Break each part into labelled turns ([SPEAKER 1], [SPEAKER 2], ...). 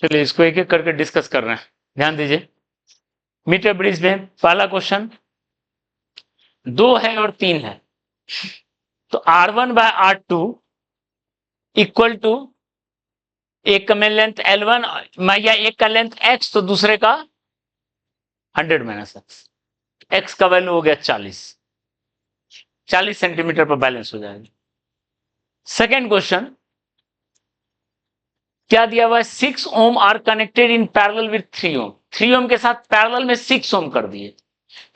[SPEAKER 1] चलिए इसको एक एक करके डिस्कस कर रहे हैं, ध्यान दीजिए। मीटर ब्रिज में पहला क्वेश्चन 2 है और 3 है, तो R1/R2 इक्वल टू एक का लेंथ L1 या एक का लेंथ X तो दूसरे का 100 माइनस एक्स। एक्स का वैल्यू हो गया 40 सेंटीमीटर पर बैलेंस हो जाएगा। सेकेंड क्वेश्चन क्या दिया हुआ है, 6 ohm are connected in parallel with 3 ohm. 3 ohm के साथ पैरेलल में 6 ओम कर दिए,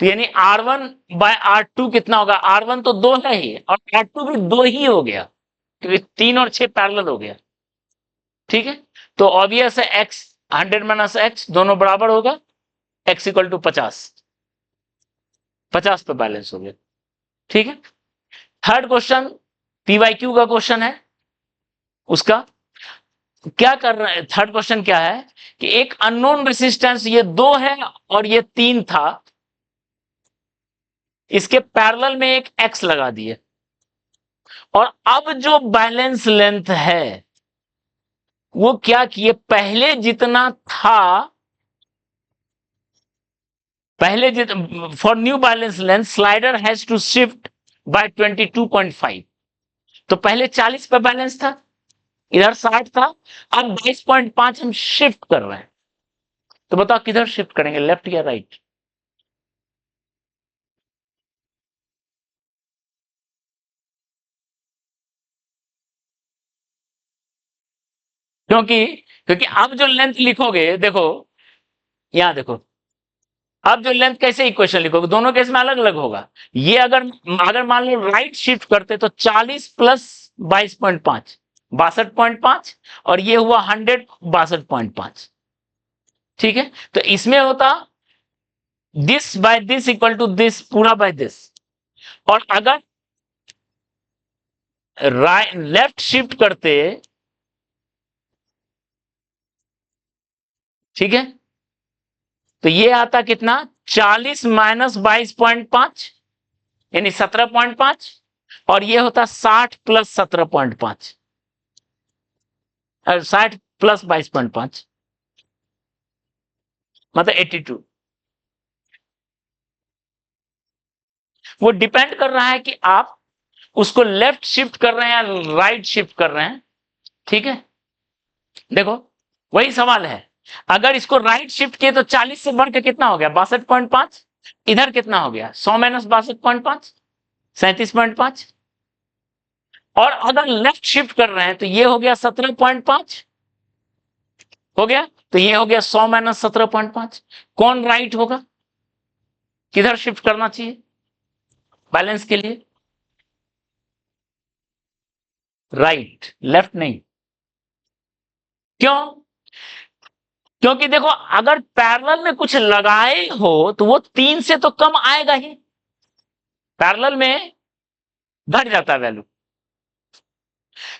[SPEAKER 1] तो यानी R1/R2 कितना होगा, R1 तो 2 है ही और R2 भी 2 ही हो गया, क्योंकि 3 और 6 पैरेलल हो गया। ठीक है, तो ऑब्वियस है x 100 माइनस x दोनों बराबर होगा, x इक्वल टू 50 पे बैलेंस हो गया। ठीक है, थर्ड क्वेश्चन PYQ का क्वेश्चन है, उसका क्या कर रहे हैं। थर्ड क्वेश्चन क्या है कि एक अननोन रेसिस्टेंस ये 2 है और ये 3 था, इसके पैरेलल में एक x लगा दिए, और अब जो बैलेंस लेंथ है वो क्या किए, पहले जितना था, for new balance length slider has to shift by 22.5। तो पहले 40 पे बैलेंस था, इधर 60 था, अब 22.5 हम शिफ्ट कर रहे हैं। तो बताओ किधर शिफ्ट करेंगे, लेफ्ट या राइट? क्योंकि क्योंकि अब जो लेंथ लिखोगे, देखो यहां देखो, अब जो लेंथ कैसे इक्वेशन लिखोगे, दोनों केस में अलग अलग होगा। ये अगर अगर मान लो राइट शिफ्ट करते तो 40 प्लस 22.5 62.5, और ये हुआ 100 62.5। ठीक है, तो इसमें होता this by this equal to this पूरा बाय दिस, और अगर राइट लेफ्ट शिफ्ट करते, ठीक है, तो ये आता कितना, 40 माइनस 22.5 यानी 17.5, और ये होता 60 प्लस 17.5, 60 प्लस 22.5 मतलब 82। वो डिपेंड कर रहा है कि आप उसको लेफ्ट शिफ्ट कर रहे हैं या राइट शिफ्ट कर रहे हैं। ठीक है, देखो वही सवाल है, अगर इसको राइट शिफ्ट किए तो 40 से बढ़ के कितना हो गया, 62.5, इधर कितना हो गया, 100 माइनस 62.5 37.5, और अगर लेफ्ट शिफ्ट कर रहे हैं तो ये हो गया 17.5 हो गया, तो ये हो गया 100 माइनस 17.5। कौन राइट होगा, किधर शिफ्ट करना चाहिए बैलेंस के लिए, राइट, लेफ्ट नहीं। क्यों, क्योंकि देखो अगर पैरेलल में कुछ लगाए हो तो वो 3 से तो कम आएगा ही, पैरेलल में घट जाता है वैल्यू।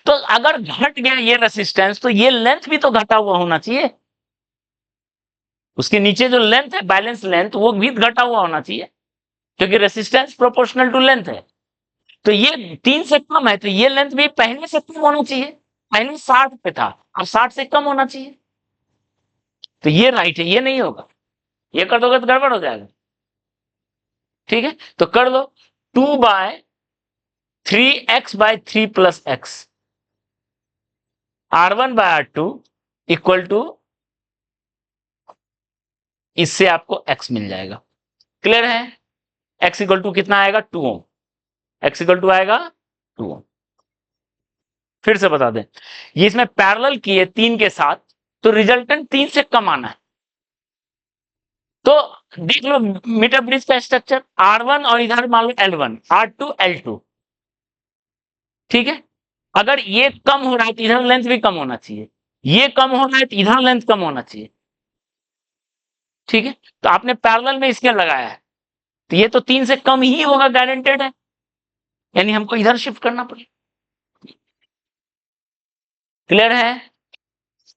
[SPEAKER 1] तो अगर घट गया ये रेसिस्टेंस तो ये लेंथ भी तो घटा हुआ होना चाहिए, उसके नीचे जो लेंथ है बैलेंस लेंथ वो भी घटा हुआ होना चाहिए, क्योंकि रेसिस्टेंस प्रोपोर्शनल टू लेंथ है। तो ये 3 से कम है, तो ये लेंथ भी पहले से कम होना चाहिए, पहले 60 पे था, अब 60 से कम होना चाहिए, तो ये राइट है, ये नहीं होगा, ये कर दोगे तो गड़बड़ हो जाएगा। ठीक है, तो कर दो 2/3x/3 plus x, R1/R2 equal to, इससे आपको x मिल जाएगा। क्लियर है, x इक्वल टू कितना आएगा, 2 ओम, x इक्वल टू आएगा 2 ओम। फिर से बता दें, ये इसमें पैरेलल किए 3 के साथ, तो रिजल्टेंट 3 से कम आना है। तो देख लो मीटर ब्रिज का स्ट्रक्चर, R1 और इधर मान लो L1, R2 L2। ठीक है, अगर ये कम हो रहा है तो इधर लेंथ भी कम होना चाहिए, ये कम हो रहा है तो इधर लेंथ कम होना चाहिए। ठीक है, तो आपने पैरेलल में इसके लगाया है, तो ये तो 3 से कम ही होगा, गारंटेड है, यानी हमको इधर शिफ्ट करना पड़ेगा। क्लियर है,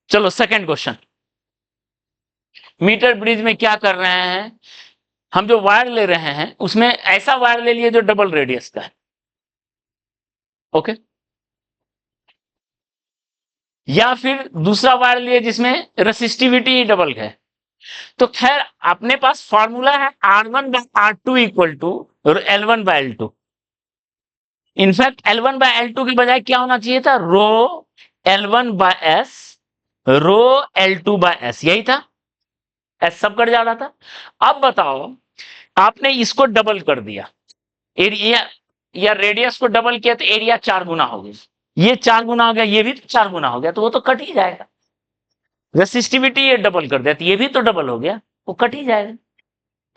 [SPEAKER 1] चलो सेकंड क्वेश्चन। मीटर ब्रिज में क्या कर रहे हैं, हम जो वायर ले रहे हैं उसमें ऐसा वायर ले लिए जो डबल रेडियस का है। ओके, या फिर दूसरा वायर लिए जिसमें रेसिस्टिविटी डबल है। तो खैर अपने पास फॉर्मूला है R1 by R2 equal to L1 by L2। In fact L1 by L2 के बजाय क्या होना चाहिए था, rho L1 by S rho L2 by S, यही था। एस सब कट जा रहा था। अब बताओ आपने इसको डबल कर दिया, एरिया या रेडियस को डबल किया तो एरिया 4 गुना हो गया, ये 4 गुना हो गया, ये भी तो 4 गुना हो गया, तो वो तो कट ही जाएगा। रेसिस्टिविटी ये डबल कर दिया तो ये भी तो डबल हो गया, वो कट ही जाएगा।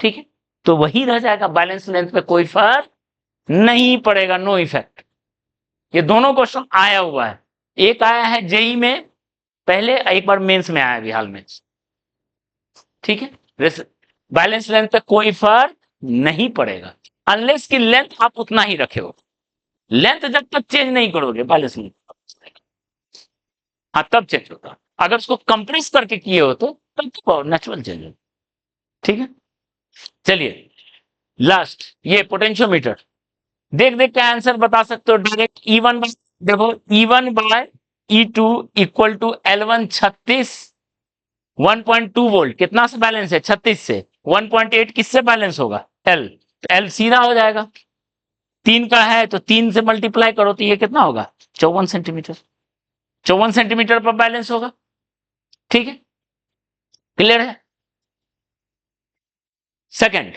[SPEAKER 1] ठीक है, तो वही रह जाएगा, बैलेंस लेंथ पे कोई फर्क नहीं पड़ेगा, नो इफेक्ट। ये दोनों क्वेश्चन आया हुआ है, एक आया है जेई में पहले, एक बार मेंस में आया अभी हाल में। ठीक है, बैलेंस लेंथ पे कोई फर्क नहीं पड़ेगा, अनलेस की लेंथ आप उतना ही रखे हो। लेंथ जब तक चेंज नहीं करोगे बैलेंस लेंथ, हाँ तब चेंज होगा। अगर उसको कंप्रेस करके किए हो तो तब तो नेचुरल चेंज हो। ठीक है, चलिए लास्ट ये पोटेंशियोमीटर, देख देख के आंसर बता सकते हो डायरेक्ट। E1 देखो E1 bye E2 equal to L1 36 1.2 volt, कितना से बैलेंस है 36 से, 1.8 किससे बैलेंस होगा L, तो L सीधा हो जाएगा, 3 का है तो 3 से मल्टीप्लाई करो तो ये कितना होगा 54 सेंटीमीटर, 54 सेंटीमीटर पर बैलेंस होगा। ठीक है, क्लियर है। Second,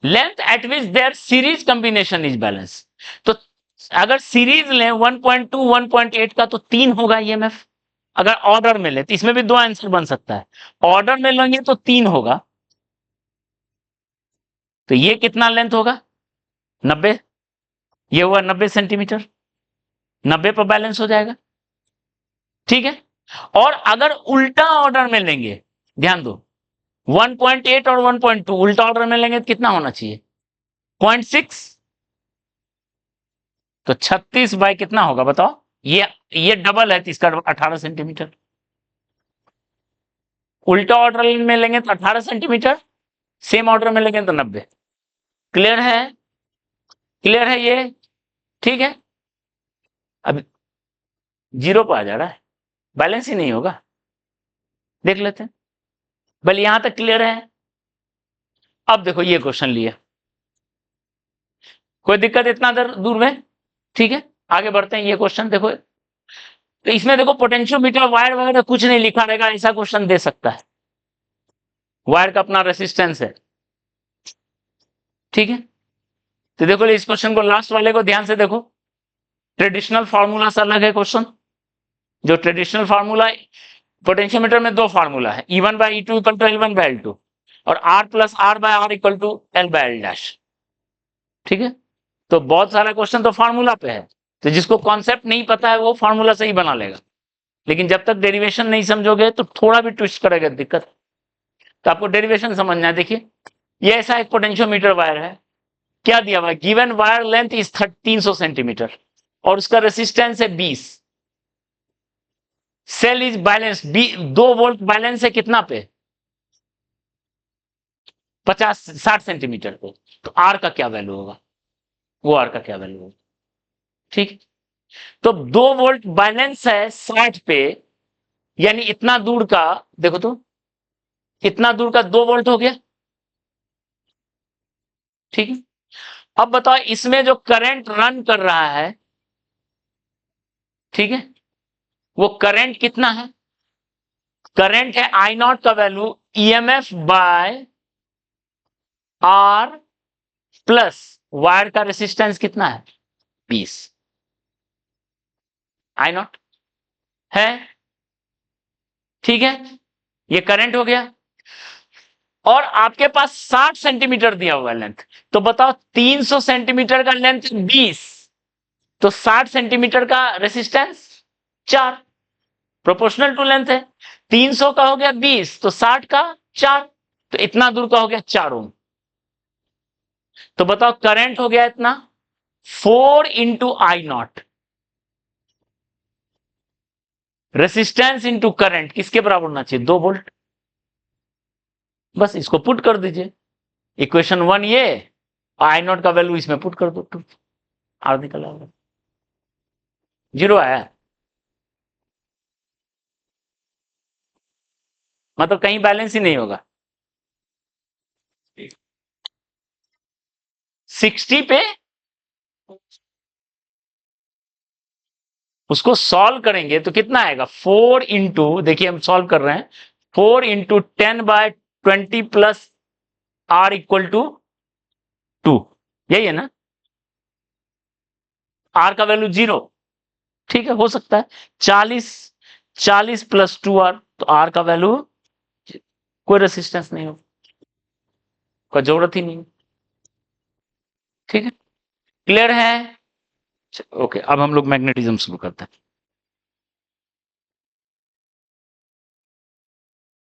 [SPEAKER 1] length at which their series combination is balance, तो अगर सीरीज लें 1.2 1.8 का तो 3 होगा ईएमएफ। अगर ऑर्डर में ले तो इसमें भी 2 आंसर बन सकता है, ऑर्डर में लेंगे तो 3 होगा, तो ये कितना लेंथ होगा 90, ये हुआ 90 सेंटीमीटर, 90 पर बैलेंस हो जाएगा। ठीक है, और अगर उल्टा ऑर्डर में लेंगे, ध्यान दो 1.8 और 1.2 उल्टा ऑर्डर में लेंगे तो कितना होना चाहिए 0.6, तो 36 बाय कितना होगा बताओ, ये डबल है तो इसका 18 सेंटीमीटर, उल्टा ऑर्डर में लेंगे तो 18 सेंटीमीटर, सेम ऑर्डर में लेंगे तो 90। क्लियर है, क्लियर है ये। ठीक है, अब 0 पर आ जा रहा है, बैलेंस ही नहीं होगा, देख लेते हैं। बल यहां तक क्लियर है। अब देखो ये क्वेश्चन लिया, कोई दिक्कत इतना दूर में। ठीक है, आगे बढ़ते हैं। ये क्वेश्चन देखो, तो इसमें देखो पोटेंशियोमीटर वायर वगैरह कुछ नहीं लिखा रहेगा, ऐसा क्वेश्चन दे सकता है, वायर का अपना रेसिस्टेंस है। ठीक है, तो देखो इस क्वेश्चन को, लास्ट वाले को ध्यान से देखो, ट्रेडिशनल फार्मूला से अलग है क्वेश्चन। जो ट्रेडिशनल फार्मूला, पोटेंशियोमीटर में 2 फार्मूला है, E1 bye E2 equal to L1 by L2 और R plus R by R equal to L by L dash. ठीक है, तो बहुत सारा क्वेश्चन तो फार्मूला पे है, तो जिसको कॉन्सेप्ट नहीं पता है वो फार्मूला से ही बना लेगा, लेकिन जब तक डेरिवेशन नहीं समझोगे तो थोड़ा भी ट्विस्ट करेगा दिक्कत। तो आपको डेरिवेशन समझना है। देखिए ये ऐसा एक पोटेंशियोमीटर वायर है, क्या दिया हुआ है, given wire length is 300 centimetre और उसका रेसिस्टेंस है 20, cell is balance 2 volt balance है कितना पे 50-60 सेंटीमीटर पे, तो आर का क्या वैल्यू होगा, वो आर का क्या वैल्यू होगा। ठीक, तो 2 वोल्ट बैलेंस है 60 पे, यानी इतना दूर का, देखो तो इतना दूर का 2 वोल्ट हो गया। ठीक है, अब बताओ इसमें जो करंट रन कर रहा है, ठीक है, वो करंट कितना है, करंट है आई नॉट का value EMF by R plus wire का रेसिस्टेंस कितना है 20, आई नॉट है। ठीक है, ये करंट हो गया, और आपके पास 60 सेंटीमीटर दिया हुआ है लेंथ, तो बताओ 300 सेंटीमीटर का लेंथ 20, तो 60 सेंटीमीटर का रेसिस्टेंस 4, प्रोपोर्शनल टू लेंथ है। 300 का हो गया 20 तो 60 का 4, तो इतना दूर का हो गया 4 ओम। तो बताओ करंट हो गया इतना 4 into I not, resistance into current किसके बराबर होना चाहिए 2 वोल्ट। बस इसको पुट कर दीजिए, इक्वेशन 1 ये, आई नॉट का वैल्यू इसमें पुट कर दो, आर निकल आएगा, 0 आया। मतलब कहीं बैलेंस ही नहीं होगा। 60 पे उसको सॉल्व करेंगे तो कितना आएगा, 4 इंटू, देखिए हम सॉल्व कर रहे हैं, 4 into 10/20 plus R equal to 2, यही है ना। आर का वैल्यू 0, ठीक है, हो सकता है 40, 40 प्लस 2 आर, तो आर का वैल्यू कोई रेसिस्टेंस नहीं हो, कोई जरूरत ही नहीं। ठीक है, क्लियर है। ओके, अब हम लोग मैग्नेटिज्म शुरू करते हैं।